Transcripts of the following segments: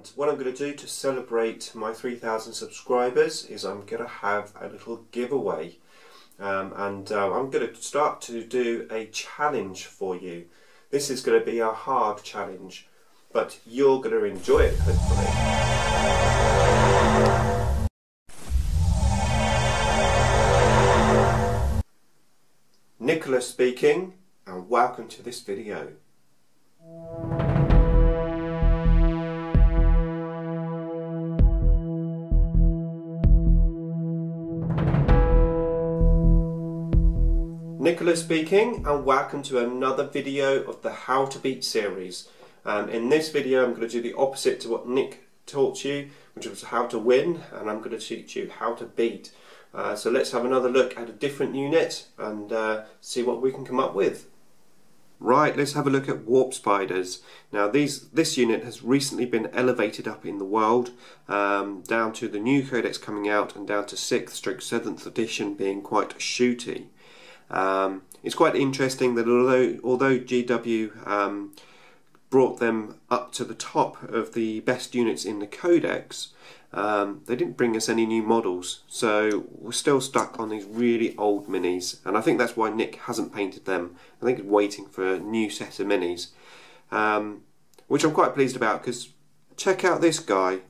And what I'm going to do to celebrate my 3,000 subscribers is I'm going to have a little giveaway. I'm going to start to do a challenge for you. This is going to be a hard challenge, but you're going to enjoy it, hopefully. Nicholas speaking, and welcome to this video. Nicholas speaking, and welcome to another video of the How to Beat series. In this video I'm going to do the opposite to what Nick taught you, which was how to win, and I'm going to teach you how to beat. So let's have another look at a different unit and see what we can come up with. Right, let's have a look at warp spiders. Now this unit has recently been elevated up in the world, down to the new codex coming out and down to 6th/7th edition being quite shooty. It's quite interesting that although GW brought them up to the top of the best units in the codex, they didn't bring us any new models, so we're still stuck on these really old minis, and I think that's why Nick hasn't painted them. I think he's waiting for a new set of minis, which I'm quite pleased about, because check out this guy.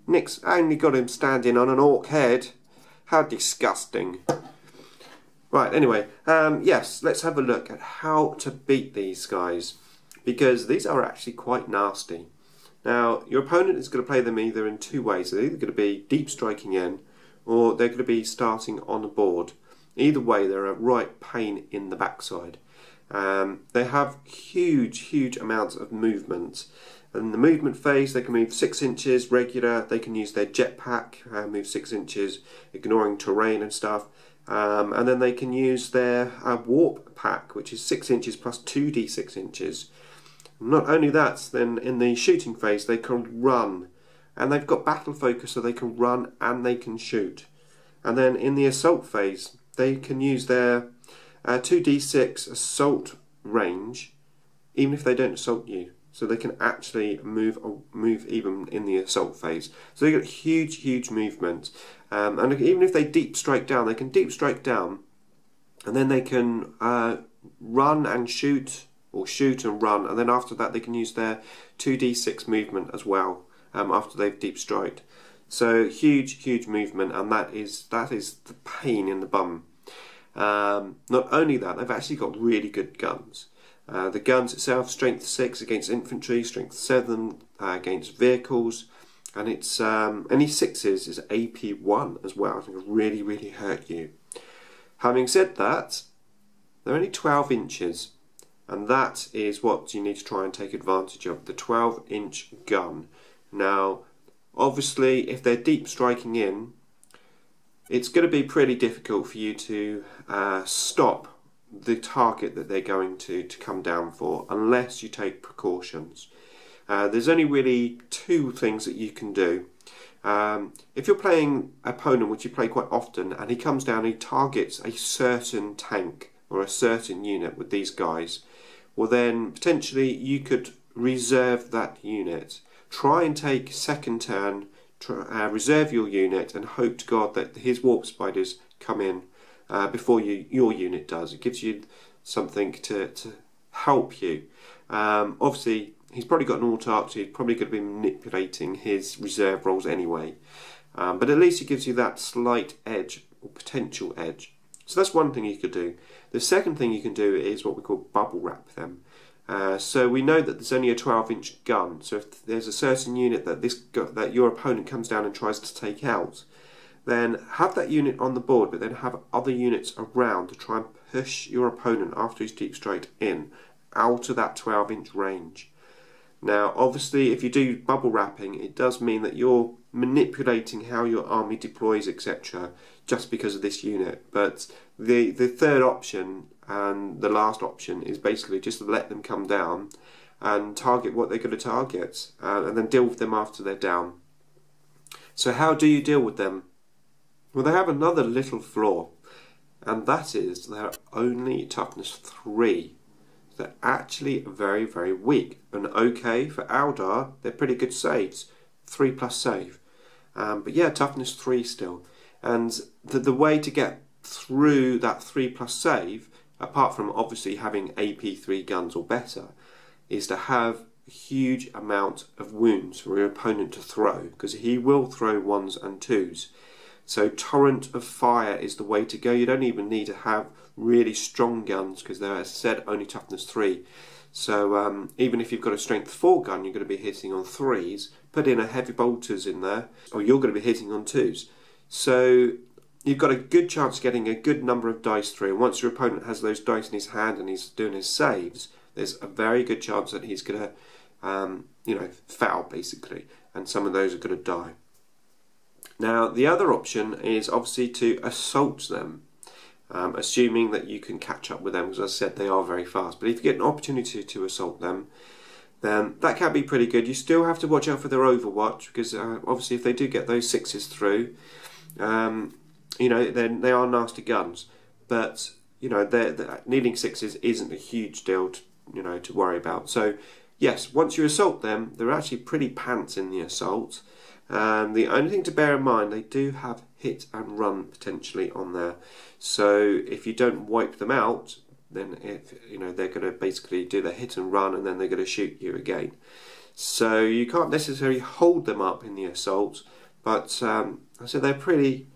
Nick's only got him standing on an orc head. How disgusting. Right, anyway, yes, let's have a look at how to beat these guys, because these are actually quite nasty. Now, your opponent is going to play them either in two ways. They're either going to be deep striking in, or they're going to be starting on the board. Either way, they're a right pain in the backside. They have huge amounts of movement. In the movement phase, they can move 6 inches regular. They can use their jetpack, move 6 inches, ignoring terrain and stuff. And then they can use their warp pack, which is 6 inches plus 2d6 inches. Not only that, then in the shooting phase they can run, and they've got battle focus, so they can run and they can shoot. And then in the assault phase they can use their 2d6 assault range, even if they don't assault you, so they can actually move even in the assault phase. So they get huge movement, and even if they deep strike down, they can deep strike down, and then they can run and shoot, or shoot and run, and then after that they can use their 2d6 movement as well, after they've deep striked. So huge movement, and that is the pain in the bum. Not only that, they've actually got really good guns. The guns itself, strength 6 against infantry, strength 7 against vehicles, and it's any 6s is AP 1 as well. I think it'll really hurt you. Having said that, they're only 12 inches. And that is what you need to try and take advantage of, the 12-inch gun. Now, obviously, if they're deep striking in, it's going to be pretty difficult for you to stop the target that they're going to come down for, unless you take precautions. There's only really two things that you can do. If you're playing an opponent, which you play quite often, and he comes down and he targets a certain tank or a certain unit with these guys, well then potentially you could reserve that unit. Try and take second turn, reserve your unit, and hope to God that his warp spiders come in before your unit does. It gives you something to help you. Obviously he's probably got an autarch, so he's probably going to be manipulating his reserve rolls anyway, but at least it gives you that slight edge, or potential edge. So that's one thing you could do. The second thing you can do is what we call bubble wrap them. So we know that there's only a 12-inch gun, so if there's a certain unit that your opponent comes down and tries to take out, then have that unit on the board, but then have other units around to try and push your opponent after he's deep striked in, out of that 12-inch range. Now obviously if you do bubble wrapping, it does mean that you're manipulating how your army deploys, etc., just because of this unit. But the third option and the last option is basically just to let them come down and target what they're going to target, and then deal with them after they're down. So how do you deal with them? Well, they have another little flaw, and that is they're only toughness 3. They're actually very, very weak. And okay, for Eldar, they're pretty good saves. 3+ save. But yeah, toughness 3 still. And the way to get through that 3+ save, apart from obviously having AP3 guns or better, is to have a huge amount of wounds for your opponent to throw, because he will throw 1s and 2s. So torrent of fire is the way to go. You don't even need to have really strong guns, because they're, as I said, only toughness 3. So even if you've got a strength 4 gun, you're going to be hitting on 3s. Put in a heavy bolters in there, or you're going to be hitting on 2s. So you've got a good chance of getting a good number of dice through. And once your opponent has those dice in his hand and he's doing his saves, there's a very good chance that he's going to, foul basically, and some of those are going to die. Now the other option is obviously to assault them, assuming that you can catch up with them, because as I said, they are very fast. But if you get an opportunity to assault them, then that can be pretty good. You still have to watch out for their overwatch, because obviously if they do get those 6s through, then they are nasty guns. But they're needing 6s isn't a huge deal to worry about. So yes, once you assault them, they're actually pretty pants in the assault. The only thing to bear in mind, they do have hit and run potentially on there. So if you don't wipe them out, then they're going to basically do their hit and run, and then they're going to shoot you again. So you can't necessarily hold them up in the assault, but I said they're pretty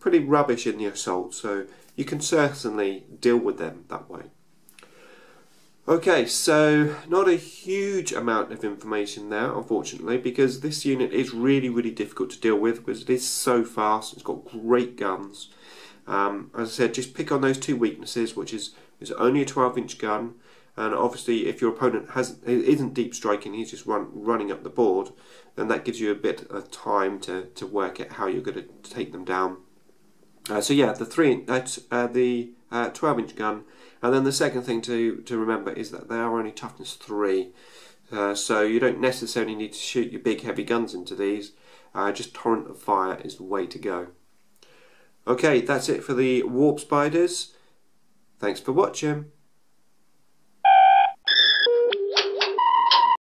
rubbish in the assault. So you can certainly deal with them that way. Okay, so not a huge amount of information there, unfortunately, because this unit is really difficult to deal with, because it is so fast. It's got great guns. As I said, just pick on those 2 weaknesses, which is only a 12-inch gun, and obviously if your opponent isn't deep striking, he's just running up the board, then that gives you a bit of time to work out how you're going to take them down. So yeah, the 12-inch gun. And then the second thing to remember is that they are only toughness 3. So you don't necessarily need to shoot your big heavy guns into these. Just torrent of fire is the way to go. Okay, that's it for the warp spiders. Thanks for watching.